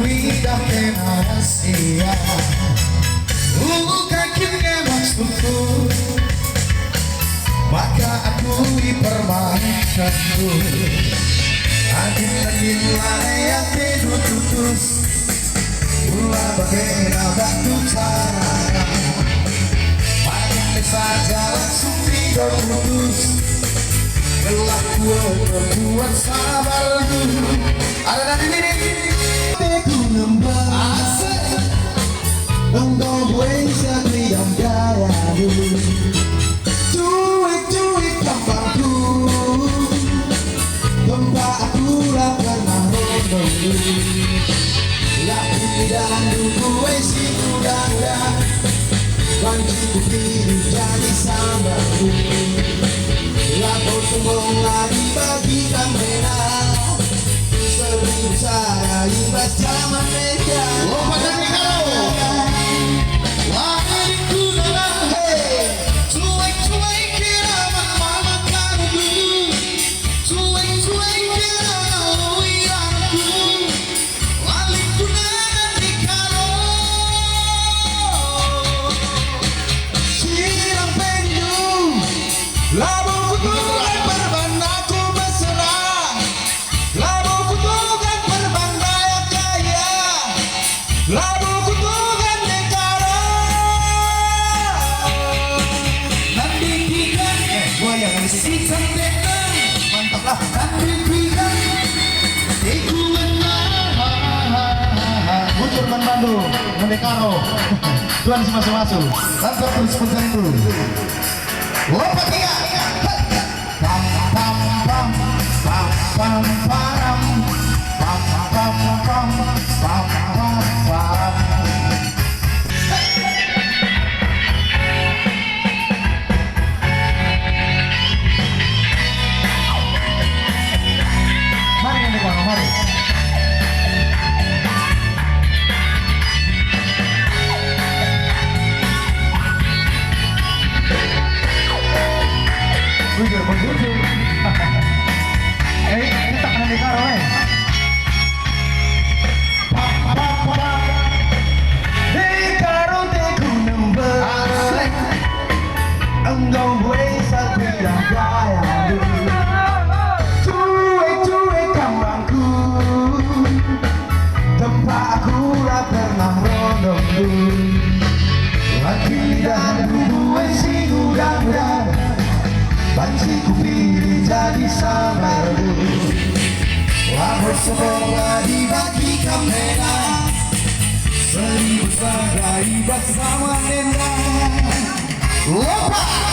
lidah rahasia kakinya maksudku, maka aku dipermainkanmu. Angin-angin yang tidur putus, mula bagaimana batu cara. Makin saja langsung tidur putus, telah berbuat sabarmu. Ada dari ini aku nembak engkau bisa diam dayamu. Cuek-cuek kampangku, tempat aku lah pernah menunggu. Laki dan gue si muda-muda, panciku pilih jadi sahabatku. Lapor sombong lagi bagikan merah, seribu cara imbas zaman mereka. Lompat dari kau lariku dalam cuek-cuek kiraman mama kamu, cuek-cuek kiraman wianku, lariku dalam di karo silang pendung labu kutukan berbanaku berserah, labu kutukan berbandai kaya, labu kutukan negara. Nanti kita goyang si cantiknya, mantaplah. Nanti kita tikungan muncul man Bandung, Mendekaro. Tuan si masuk-masuk, tanpa terus pencantu. Lompat tiga. Pam pam pam pam pam pam pam pam pam pam pam pam. Mari Mendekaro, mari. Bujur, bujur. Ini tak kena Mendekaro, Mendekaro teku nembak, engkau bisa bilang gaya. Cuek-cuek kamarku, tempat aku lah pernah menunggu. Laki dan gue si muda-muda, panciku pilih jadi sahabatmu. Lapor semua dibagi kamera, seribu sahabat bersama nenda. Lompat